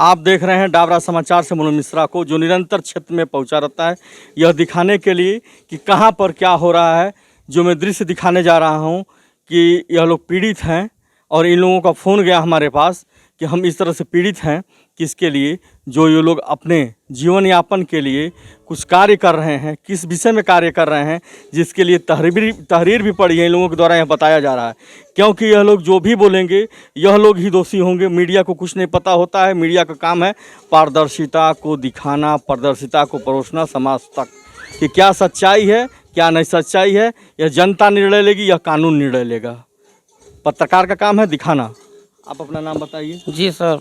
आप देख रहे हैं डाबरा समाचार से मनोज मिश्रा को, जो निरंतर क्षेत्र में पहुंचा रहता है यह दिखाने के लिए कि कहां पर क्या हो रहा है। जो मैं दृश्य दिखाने जा रहा हूं कि यह लोग पीड़ित हैं और इन लोगों का फ़ोन गया हमारे पास कि हम इस तरह से पीड़ित हैं, किसके लिए, जो ये लोग अपने जीवन यापन के लिए कुछ कार्य कर रहे हैं, किस विषय में कार्य कर रहे हैं, जिसके लिए तहरीर भी पड़ी है इन लोगों के द्वारा यह बताया जा रहा है। क्योंकि यह लोग जो भी बोलेंगे यह लोग ही दोषी होंगे। मीडिया को कुछ नहीं पता होता है। मीडिया का काम है पारदर्शिता को दिखाना, पारदर्शिता को परोसना समाज तक कि क्या सच्चाई है क्या नहीं सच्चाई है। यह जनता निर्णय लेगी, यह कानून निर्णय लेगा। पत्रकार का काम है दिखाना। आप अपना नाम बताइए। जी सर,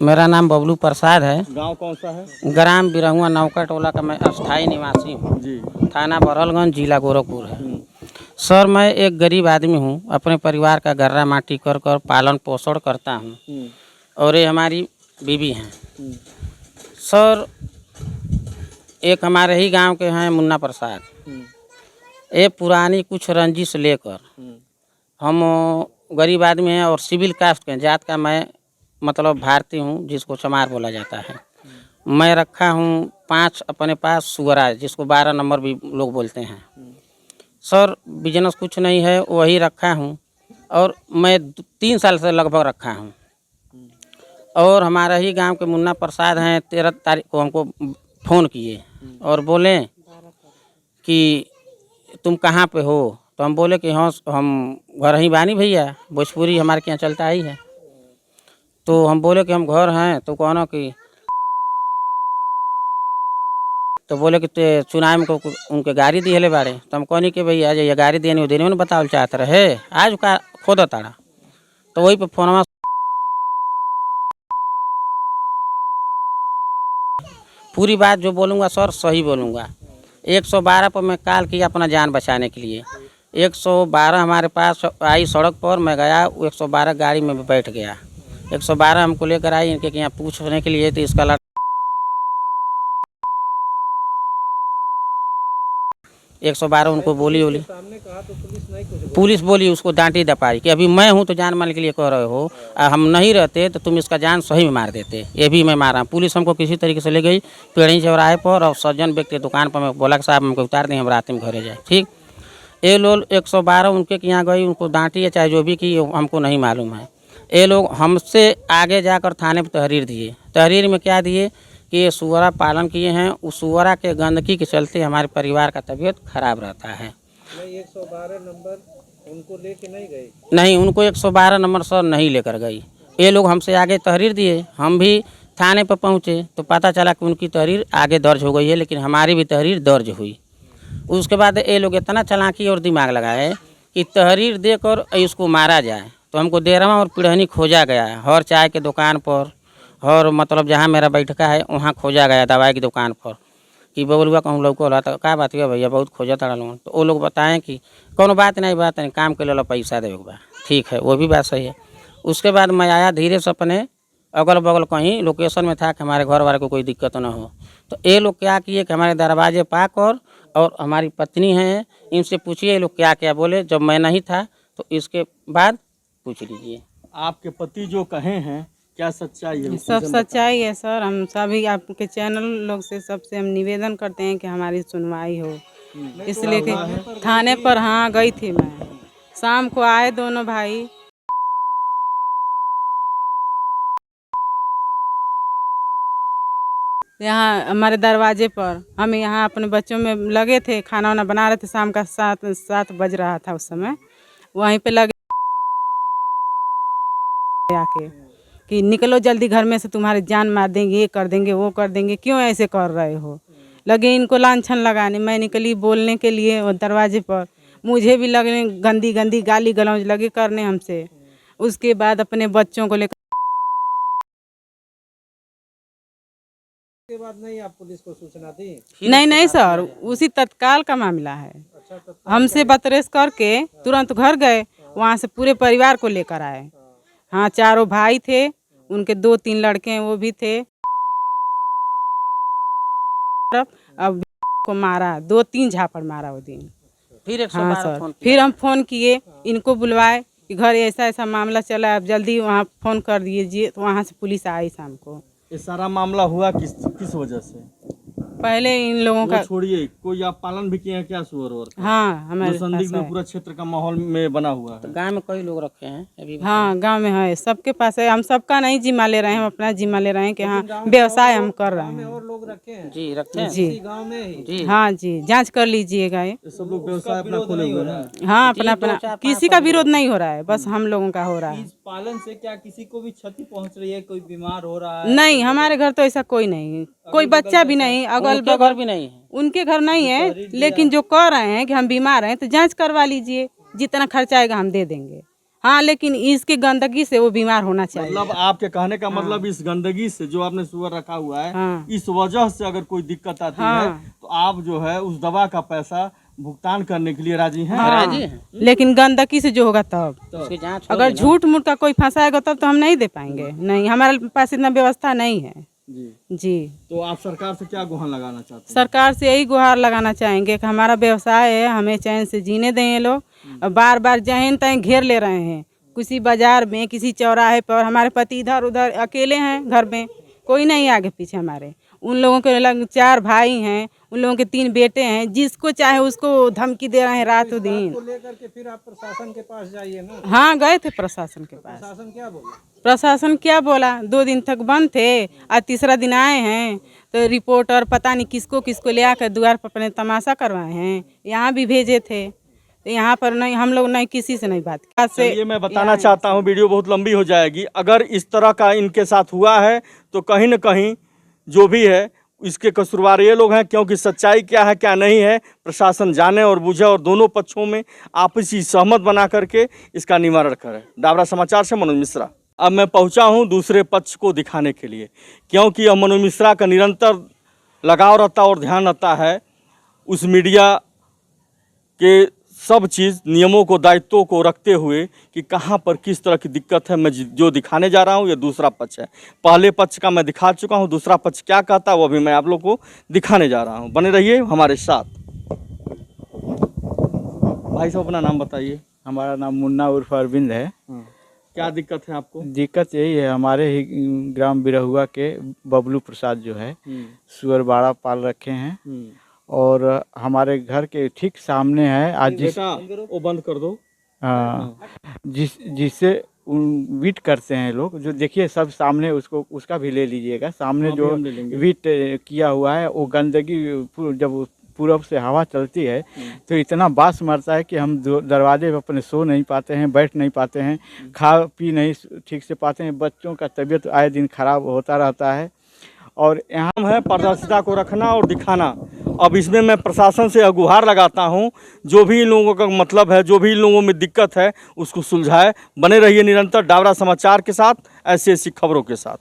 मेरा नाम बबलू प्रसाद है। गांव कौन सा है? ग्राम बिरहुआ नौका टोला का मैं अस्थाई निवासी हूँ जी। थाना बरहलगंज जिला गोरखपुर है। सर, मैं एक गरीब आदमी हूँ। अपने परिवार का गर्रा माटी कर कर पालन पोषण करता हूँ और ये हमारी बीवी हैं। सर, एक हमारे ही गांव के हैं मुन्ना प्रसाद। ये पुरानी कुछ रंजिश लेकर हम गरीब आदमी हैं और सिविल कास्ट के जात का मैं मतलब भारतीय हूँ, जिसको चमार बोला जाता है। मैं रखा हूँ 5 अपने पास सुअरा, जिसको 12 नंबर भी लोग बोलते हैं। सर, बिजनेस कुछ नहीं है, वही रखा हूँ और मैं 3 साल से लगभग रखा हूँ। और हमारा ही गांव के मुन्ना प्रसाद हैं, 13 तारीख को हमको फ़ोन किए और बोले कि तुम कहाँ पे हो। तो हम बोले कि हाँ, हम घर ही बानी भैया, भोजपुरी हमारे यहाँ चलता ही है। तो हम बोले कि हम घर हैं। तो कहना कि तो बोले कि ते चुनाव में को उनके गाड़ी दिए बाड़े। तो हम कहनी कि भैया ये गाड़ी देने में बतावल चाहते रहे, आज का खोद ताड़ा। तो वही पे फोनवा पूरी बात जो बोलूँगा सर सही बोलूँगा। 112 पर मैं कॉल किया अपना जान बचाने के लिए। 112 हमारे पास आई सड़क पर, मैं गया 112 गाड़ी में बैठ गया। 112 हमको लेकर आई इनके यहाँ पूछने के लिए। तो इसका 112 उनको बोली पुलिस बोली उसको डांटी दपाई कि अभी मैं हूँ तो जान मारने के लिए कह रहे हो, हम नहीं रहते तो तुम इसका जान सही में मार देते। ये भी मैं मारा। पुलिस हमको किसी तरीके से ले गई पेड़ी चौराहे पर और सज्जन व्यक्ति दुकान पर। मैं बोला कि साहब हमको उतार दें, हम रात में घरे जाए। ठीक, ये लोग 112 उनके यहाँ गई, उनको डांटी है चाहे जो भी की, हमको नहीं मालूम है। ये लोग हमसे आगे जाकर थाने पर तहरीर दिए। तहरीर में क्या दिए कि ये सुअरा पालन किए हैं, उस सुअरा के गंदगी के चलते हमारे परिवार का तबीयत खराब रहता है। 112 नंबर उनको लेके नहीं गई? नहीं, उनको 112 नंबर सर नहीं लेकर गई। ये लोग हमसे आगे तहरीर दिए। हम भी थाने पर पहुँचे तो पता चला कि उनकी तहरीर आगे दर्ज हो गई है, लेकिन हमारी भी तहरीर दर्ज हुई। उसके बाद ये लोग इतना चालाकी और दिमाग लगाए कि तहरीर देकर इसको मारा जाए। तो हमको देरवा और पिढ़नी खोजा गया है, हर चाय के दुकान पर, और मतलब जहाँ मेरा बैठका है वहाँ खोजा गया, दवाई की दुकान पर, कि बबलुआ कहूँ लौको होला। तो क्या बात है भैया, बहुत खोजा तड़ा लोग। तो वो लोग बताएं कि कोनो बात नहीं, काम के लिए पैसा देवे बा। ठीक है, वो भी बात सही है। उसके बाद मैं आया धीरे से अपने अगल बगल कहीं लोकेशन में था कि हमारे घर वाले को कोई दिक्कत ना हो। तो ये लोग क्या किए कि हमारे दरवाजे पाक और हमारी पत्नी हैं, इनसे पूछिए ये लोग क्या क्या बोले जब मैं नहीं था। तो इसके बाद पूछ लीजिए। आपके पति जो कहे हैं क्या सच्चाई है? सब सच्चाई है सर। हम सभी आपके चैनल लोग से सबसे हम निवेदन करते हैं कि हमारी सुनवाई हो। इसलिए कि थाने पर हाँ गई थी मैं, शाम को आए दोनों भाई। यहाँ हमारे दरवाजे पर, हम यहाँ अपने बच्चों में लगे थे, खाना वाना बना रहे थे। शाम का 7 बज रहा था उस समय। वहीं पे लगे आके कि निकलो जल्दी घर में से, तुम्हारी जान मार देंगे, ये कर देंगे वो कर देंगे, क्यों ऐसे कर रहे हो। लगे इनको लांछन लगाने। मैं निकली बोलने के लिए वो दरवाजे पर, मुझे भी लगने गंदी गंदी गाली गलौज लगे करने हमसे। उसके बाद अपने बच्चों को लेकर के बाद नहीं आप पुलिस को सूचना दी? नहीं सर, उसी तत्काल का मामला है। हमसे बतरेस करके तुरंत घर गए, वहाँ से पूरे परिवार को लेकर आए। हाँ, 4 भाई थे, उनके 2-3 लड़के हैं, वो भी थे। अब को मारा, 2-3 झापड़ मारा वो दिन। फिर हाँ सर, फिर हम फ़ोन किए, इनको बुलवाए, कि घर ऐसा ऐसा मामला चला है, आप जल्दी वहाँ फ़ोन कर दीजिए। तो वहाँ से पुलिस आई शाम को। ये सारा मामला हुआ किस वजह से? पहले इन लोगों वो का छोड़िए, कोई आप पालन भी किए हैं क्या सुअर और का? हाँ हमारे जो संदिग्ध पास में है। पूरा क्षेत्र का माहौल में बना हुआ है। गांव में कई लोग रखे हैं अभी। हाँ गांव में है, सबके पास है। हम सबका नहीं जिम्मा ले रहे हैं, हम अपना जिम्मा ले रहे हैं कि हाँ व्यवसाय हम कर रहे हैं। और लोग रखे हैं जी रखे हैं। जी गांव में ही। जी हाँ जी, जांच कर लीजिएगा ये। ये सब लोग व्यवसाय अपना खोले हुए हैं। हाँ अपना अपना, किसी का विरोध नहीं हो रहा है, बस हम लोगों का हो रहा है। इस पालन से क्या किसी को भी क्षति पहुंच रही है? कोई बीमार हो रहा है? नहीं, हमारे घर तो ऐसा कोई नहीं, कोई बच्चा भी नहीं, अगल उनके घर भी नहीं है। उनके घर नहीं है। लेकिन जो कह रहे हैं कि हम बीमार हैं तो जांच करवा लीजिए, जितना खर्चा आएगा हम दे देंगे। हाँ लेकिन इसकी गंदगी से वो बीमार होना चाहिए। मतलब आपके कहने का मतलब इस गंदगी से जो आपने सुअर रखा हुआ है, हाँ। इस वजह से अगर कोई दिक्कत आती है हाँ। तो आप जो है उस दवा का पैसा भुगतान करने के लिए राजी हैं? राजी हैं। लेकिन गंदगी से जो होगा तब, उसकी जांच अगर झूठ मूठ का कोई फंसाएगा तब तो हम नहीं दे पाएंगे। नहीं, हमारे पास इतना व्यवस्था नहीं है जी। जी। तो आप सरकार से क्या गुहार लगाना चाहते हैं? सरकार से यही गुहार लगाना चाहेंगे कि हमारा व्यवसाय है, हमें चैन से जीने दें ये लोग। और बार बार जहन तहन घेर ले रहे हैं, किसी बाजार में, किसी चौराहे पर। हमारे पति इधर उधर अकेले हैं घर में, कोई नहीं आगे पीछे हमारे। उन लोगों के लग 4 भाई हैं, उन लोगों के 3 बेटे हैं, जिसको चाहे उसको धमकी दे रहे हैं रात दिन। को लेकर के फिर आप प्रशासन के पास जाइए ना। हाँ गए थे प्रशासन के पास। प्रशासन क्या बोला? प्रशासन क्या बोला, 2 दिन तक बंद थे, आज तीसरा दिन आए हैं। तो रिपोर्टर पता नहीं किसको किसको ले आकर द्वार पर अपने तमाशा करवाए हैं। यहाँ भी भेजे थे, तो यहाँ पर नहीं, हम लोग नहीं, किसी से नहीं बात की। चलिए, मैं बताना चाहता हूँ, वीडियो बहुत लंबी हो जाएगी। अगर इस तरह का इनके साथ हुआ है तो कहीं न कहीं जो भी है इसके कसूरवार ये लोग हैं, क्योंकि सच्चाई क्या है क्या नहीं है प्रशासन जाने और बूझे और दोनों पक्षों में आपसी सहमत बना करके इसका निवारण करे। डाबरा समाचार से मनोज मिश्रा। अब मैं पहुंचा हूं दूसरे पक्ष को दिखाने के लिए, क्योंकि अब मनोज मिश्रा का निरंतर लगाव रहता और ध्यान रहता है उस मीडिया के सब चीज़ नियमों को, दायित्वों को रखते हुए कि कहाँ पर किस तरह की दिक्कत है। मैं जो दिखाने जा रहा हूँ ये दूसरा पक्ष है। पहले पक्ष का मैं दिखा चुका हूँ, दूसरा पक्ष क्या कहता है वो भी मैं आप लोग को दिखाने जा रहा हूँ। बने रहिए हमारे साथ। भाई साहब अपना नाम बताइए। हमारा नाम मुन्ना उर्फ अरविंद है। क्या दिक्कत है आपको? दिक्कत यही है, हमारे ही ग्राम बिरहुआ के बबलू प्रसाद जो है सुअर बाड़ा पाल रखे हैं और हमारे घर के ठीक सामने है। आज वो बंद कर दो। जिससे वीट करते हैं लोग, जो देखिए सब सामने, उसका भी ले लीजिएगा। सामने जो वीट किया हुआ है वो गंदगी जब पूरब से हवा चलती है तो इतना बास मारता है कि हम दरवाजे पे अपने सो नहीं पाते हैं, बैठ नहीं पाते हैं, खा पी नहीं ठीक से पाते हैं। बच्चों का तबीयत आए दिन खराब होता रहता है। और यहाँ है पारदर्शिता को रखना और दिखाना। अब इसमें मैं प्रशासन से गुहार लगाता हूँ, जो भी इन लोगों का मतलब है, जो भी इन लोगों में दिक्कत है उसको सुलझाए। बने रहिए निरंतर डाबरा समाचार के साथ, ऐसी खबरों के साथ।